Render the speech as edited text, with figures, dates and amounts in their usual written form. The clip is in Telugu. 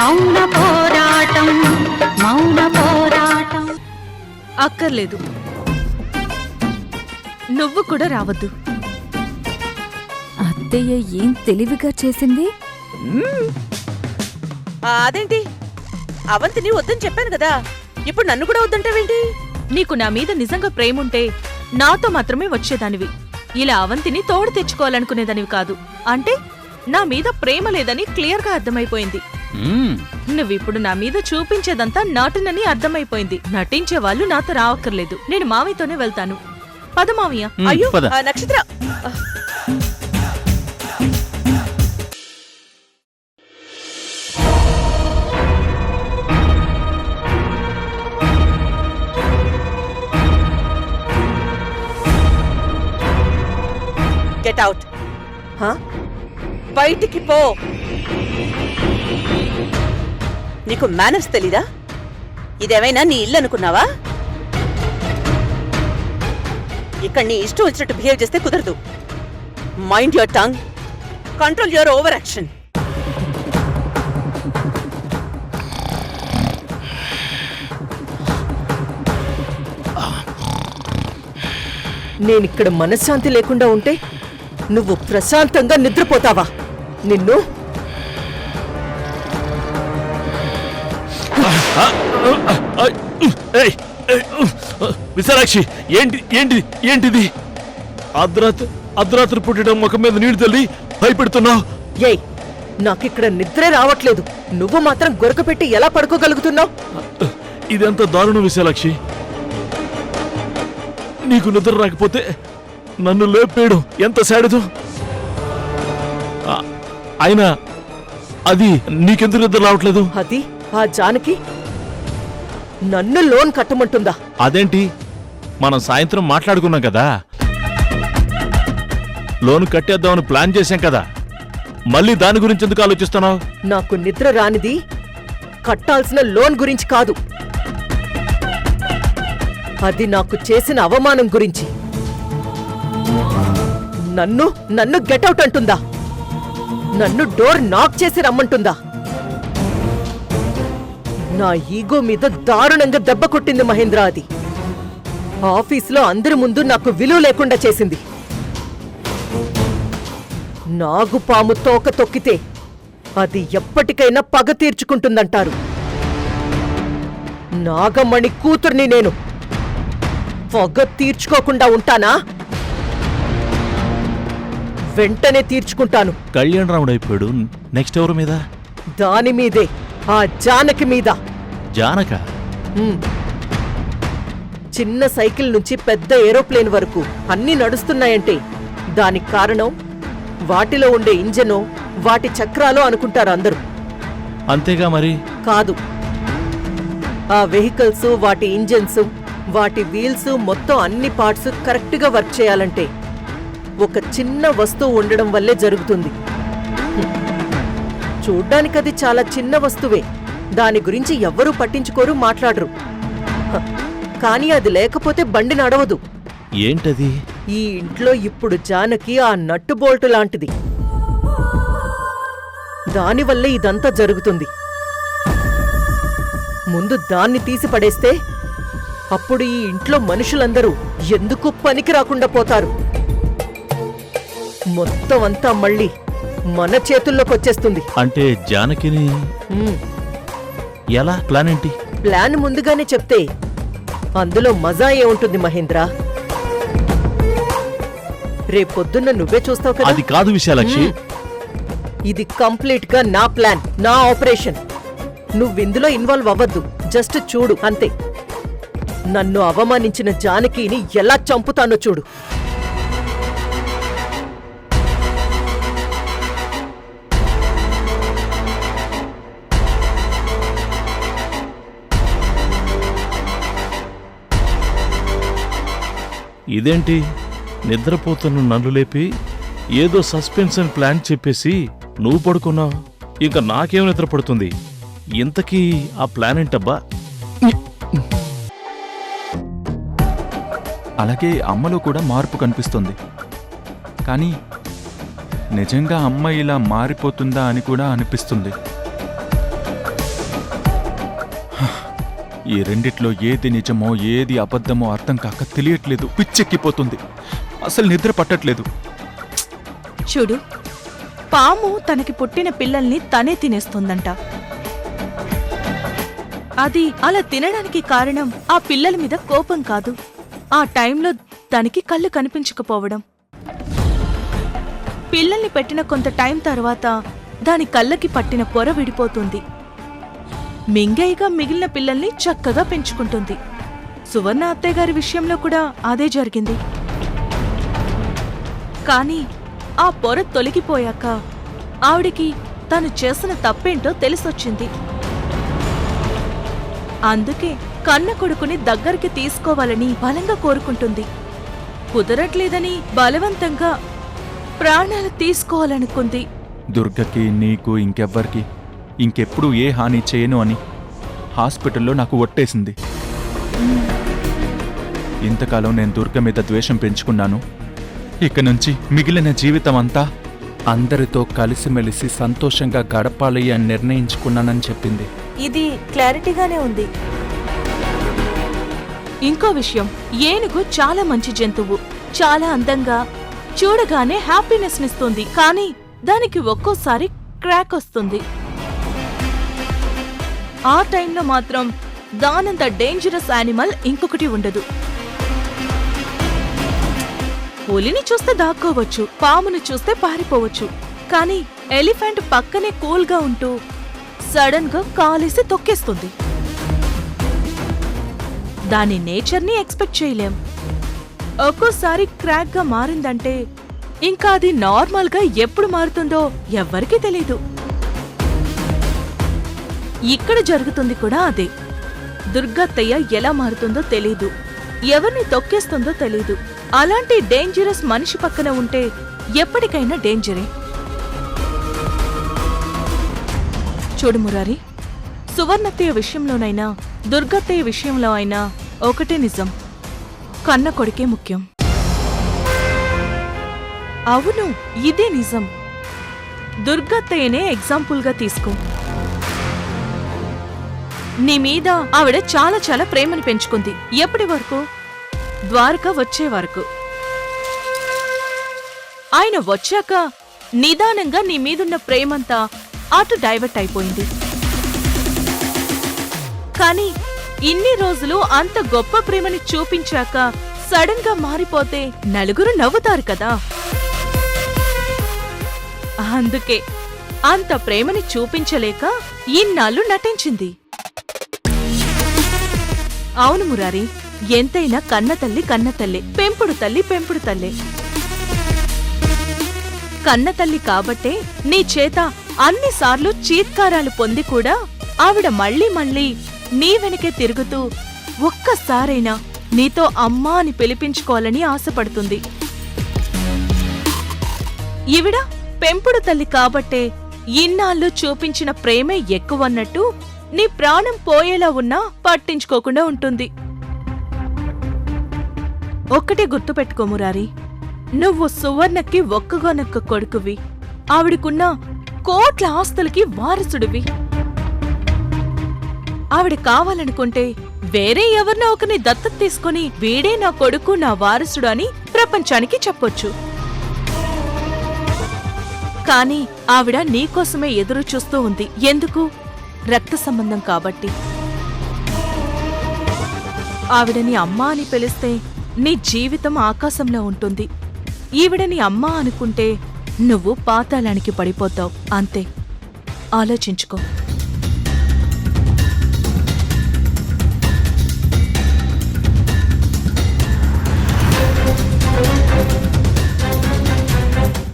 మౌన పోరాటం మౌన పోరాటం. అక్కర్లేదు, నువ్వు కూడా రావద్దు. అత్తయ్య ఏం తెలివిగా చేసింది. అదేంటి, అవంతిని వద్దని చెప్పాను కదా, ఇప్పుడు నన్ను కూడా వద్దంటావేంటి? నీకు నా మీద నిజంగా ప్రేముంటే నాతో మాత్రమే వచ్చేదానివి. ఇలా అవంతిని తోడు తెచ్చుకోవాలనుకునేదానివి కాదు. అంటే నా మీద ప్రేమ లేదని క్లియర్గా అర్థమైపోయింది. నువ్విప్పుడు నా మీద చూపించేదంతా నటనని అర్థమైపోయింది. నటించే వాళ్ళు నాతో రావక్కర్లేదు, నేను మావయ్యతోనే వెళ్తాను. పద మావయ్య. అయ్యో నక్షత్ర, గెట్ అవుట్. బయటికి పో. నీకు మేనర్స్ తెలీదా? ఇదేమైనా నీ ఇల్లు అనుకున్నావా? ఇక్కడ నీ ఇష్టం వచ్చినట్టు బిహేవ్ చేస్తే కుదరదు. Mind your tongue, control your over action. నేనిక్కడ మనశ్శాంతి లేకుండా ఉంటే నువ్వు ప్రశాంతంగా నిద్రపోతావా? నిన్ను విశాలాక్షి, ఏంటిది? అర్ధరాత్రి పుట్టడం ముఖం మీద నీళ్లు తల్లి భయపెడుతున్నావు. ఏయ్, నాకిక్కడ నిద్రే రావట్లేదు. నువ్వు మాత్రం గొరక పెట్టి ఎలా పడుకోగలుగుతున్నావు? ఇదెంత దారుణం విశాలాక్షి. నీకు నిద్ర రాకపోతే నన్ను లేపేయడం ఎంత సాడిదో. అయినా అది నీకెందుకు నిద్ర రావట్లేదు? అది ఆ జానకి నన్ను లోన్ కట్టమంటుందా? అదేంటి, మనం సాయంత్రం మాట్లాడుకున్నాం కదా, లోన్ కట్టేద్దామని ప్లాన్ చేశాం కదా, మళ్ళీ దాని గురించి ఎందుకు ఆలోచిస్తున్నావు? నాకు నిద్ర రానిది కట్టాల్సిన లోన్ గురించి కాదు, అది నాకు చేసిన అవమానం గురించి. నన్ను గెటౌట్ అంటుందా? నన్ను డోర్ నాక్ చేసి రమ్మంటుందా? నా ఈగో మీద దారుణంగా దెబ్బ కొట్టింది మహేంద్ర. అది ఆఫీసులో అందరి ముందు నాకు విలువ లేకుండా చేసింది. నాగుపాము తోక తొక్కితే అది ఎప్పటికైనా పగ తీర్చుకుంటుందంటారు. నాగమణి కూతుర్ని నేను పగ తీర్చుకోకుండా ఉంటానా? వెంటనే తీర్చుకుంటాను. కళ్యాణ్ రాముడు అయిపోయాడు, నెక్స్ట్ ఎవరి మీద? దాని మీదే, ఆ జానకి మీద. జానక? చిన్న సైకిల్ నుంచి పెద్ద ఏరోప్లేన్ వరకు అన్నీ నడుస్తున్నాయంటే దానికి కారణం వాటిలో ఉండే ఇంజనో వాటి చక్రాలో అనుకుంటారు అందరూ. అంతేగా మరి? కాదు, ఆ వెహికల్స్, వాటి ఇంజన్స్, వాటి వీల్స్, మొత్తం అన్ని పార్ట్స్ కరెక్ట్గా వర్క్ చేయాలంటే ఒక చిన్న వస్తువు ఉండడం వల్లే జరుగుతుంది. చూడ్డానికది చాలా చిన్న వస్తువే, దాని గురించి ఎవ్వరూ పట్టించుకోరు, మాట్లాడరు. కానీ అది లేకపోతే బండి నడవదు. ఏంటది? ఈ ఇంట్లో ఇప్పుడు జానకి ఆ నట్టు బోల్టు లాంటిది. దానివల్లే ఇదంతా జరుగుతుంది. ముందు దాన్ని తీసి పడేస్తే అప్పుడు ఈ ఇంట్లో మనుషులందరూ ఎందుకు పనికి రాకుండా పోతారు. మొత్తం అంతా మళ్ళీ మన చేతుల్లోకి వచ్చేస్తుంది. అంటే జానకిని ఎలా? ప్లాన్ ఏంటి? ప్లాన్ ముందుగానే చెప్తే అందులో మజా ఏముంటుంది మహేంద్ర? రేపొద్దున్న నువ్వే చూస్తావు కదా. అది కాదు విశాలాక్షి, ఇది కంప్లీట్ గా నా ప్లాన్, నా ఆపరేషన్. నువ్విందులో ఇన్వాల్వ్ అవ్వద్దు, జస్ట్ చూడు అంతే. నన్ను అవమానించిన జానకిని ఎలా చంపుతానో చూడు. ఇదేంటి, నిద్రపోతున్న నన్ను లేపి ఏదో సస్పెన్స్ అని ప్లాన్ చెప్పేసి నువ్వు పడుకున్నావు. ఇంకా నాకేం నిద్ర పడుతుంది? ఇంతకీ ఆ ప్లాన్ ఏంటబ్బా? అలాగే అమ్మలో కూడా మార్పు కనిపిస్తుంది. కానీ నిజంగా అమ్మ ఇలా మారిపోతుందా అని కూడా అనిపిస్తుంది. ఈ రెండిట్లో ఏది నిజమో ఏది అబద్ధమో అర్థం కాక తెలియట్లేదు. పిచ్చెక్కిపోతుంది. అసలు నిద్ర పట్టట్లేదు. చూడు, పాము తనకి పుట్టిన పిల్లల్ని తనే తినేస్తుందంట. అది అలా తినడానికి కారణం ఆ పిల్లల మీద కోపం కాదు, ఆ టైంలో దానికి కళ్ళు కనిపించకపోవడం. పిల్లల్ని పెట్టిన కొంత టైం తర్వాత దాని కళ్ళకి పట్టిన పొర విడిపోతుంది. మింగైగా మిగిలిన పిల్లల్ని చక్కగా పెంచుకుంటుంది. సువర్ణ అత్తయ్య గారి విషయంలో కూడా అదే జరిగింది. కాని ఆ పొర తొలగిపోయాక ఆవిడికి తను చేసిన తప్పేంటో తెలిసొచ్చింది. అందుకే కన్న కొడుకుని దగ్గరికి తీసుకోవాలని బలంగా కోరుకుంటుంది. కుదరట్లేదని బలవంతంగా ప్రాణాలు తీసుకోవాలనుకుంది. దుర్గకి, నీకు, ఇంకెవ్వరికి ఇంకెప్పుడు ఏ హాని చేయను అని హాస్పిటల్లో నాకు ఒట్టేసింది. ఇంతకాలం నేను దుర్గ మీద ద్వేషం పెంచుకున్నాను. ఇక నుంచి మిగిలిన జీవితం అంతా అందరితో కలిసిమెలిసి సంతోషంగా గడపాలి అని నిర్ణయించుకున్నానని చెప్పింది. ఇది క్లారిటీగానే ఉంది. ఇంకో విషయం, ఏనుగు చాలా మంచి జంతువు, చాలా అందంగా, చూడగానే హ్యాపీనెస్ నిస్తుంది. కానీ దానికి ఒక్కోసారి క్రాక్ వస్తుంది. ఆ టైంలో మాత్రం దానంత డేంజరస్ యానిమల్ ఇంకొకటి ఉండదు. పులిని చూస్తే దాక్కోవచ్చు, పామును చూస్తే పారిపోవచ్చు. కానీ ఎలిఫెంట్ పక్కనే కూల్గా ఉంటూ సడన్ గా కాలేసి తొక్కేస్తుంది. దాని నేచర్ని ఎక్స్పెక్ట్ చేయలేం. ఒక్కోసారి క్రాక్ గా మారిందంటే ఇంకా అది నార్మల్ గా ఎప్పుడు మారుతుందో ఎవ్వరికీ తెలీదు. ఇక్కడ జరుగుతుంది కూడా అదే. దుర్గత్తయ్య ఎలా మారుతుందో తెలీదు, ఎవరిని తొక్కేస్తుందో తెలీదు. అలాంటి డేంజరస్ మనిషి పక్కన ఉంటే ఎప్పటికైనా డేంజరే. చూడు మురారి, సువర్ణత్తయ్య విషయంలోనైనా దుర్గత్తయ్య విషయంలో అయినా ఒకటే నిజం, కన్న కొడుకే ముఖ్యం. అవును, ఇదే నిజం. దుర్గత్తయ్యనే ఎగ్జాంపుల్గా తీసుకో. నీ మీద ఆవిడ చాలా చాలా ప్రేమని పెంచుకుంది. ఎప్పటి వరకు? ద్వారక వచ్చే వరకు. ఆయన వచ్చాక నిదానంగా నీ మీదున్న ప్రేమంతా అటు డైవర్ట్ అయిపోయింది. కాని ఇన్ని రోజులు అంత గొప్ప ప్రేమని చూపించాక సడన్ గా మారిపోతే నలుగురు నవ్వుతారు కదా. అందుకే అంత ప్రేమని చూపించలేక ఇన్నాళ్ళు నటించింది. అవును మురారి, ఎంతైనా కన్నతల్లి కన్నతల్లే, పెంపుడు తల్లి పెంపుడు తల్లే. కన్నతల్లి కాబట్టే నీ చేత అన్నిసార్లు చీత్కారాలు పొంది కూడా ఆవిడ మళ్ళీ మళ్ళీ నీ వెనకే తిరుగుతూ ఒక్కసారైనా నీతో అమ్మా అని పిలిపించుకోవాలని ఆశపడుతుంది. ఈవిడ పెంపుడు తల్లి కాబట్టే ఇన్నాళ్ళు చూపించిన ప్రేమే ఎక్కువన్నట్టు నీ ప్రాణం పోయేలా ఉన్నా పట్టించుకోకుండా ఉంటుంది. ఒక్కటే గుర్తుపెట్టుకో మురారి, నువ్వు సువర్ణకి ఒక్కగానొక్క కొడుకువి. ఆవిడకున్న కోట్ల ఆస్తులకి వారసుడివి. ఆవిడ కావాలనుకుంటే వేరే ఎవరినో ఒకరిని దత్తత తీసుకుని వీడే నా కొడుకు, నా వారసుడు అని ప్రపంచానికి చెప్పొచ్చు. కాని ఆవిడ నీకోసమే ఎదురు చూస్తూ ఉంది. ఎందుకు? రక్త సంబంధం కాబట్టి. ఆవిడని అమ్మా అని పిలిస్తే నీ జీవితం ఆకాశంలో ఉంటుంది. ఈవిడని అమ్మా అనుకుంటే నువ్వు పాతాళానికి పడిపోతావు. అంతే. ఆలోచించుకో.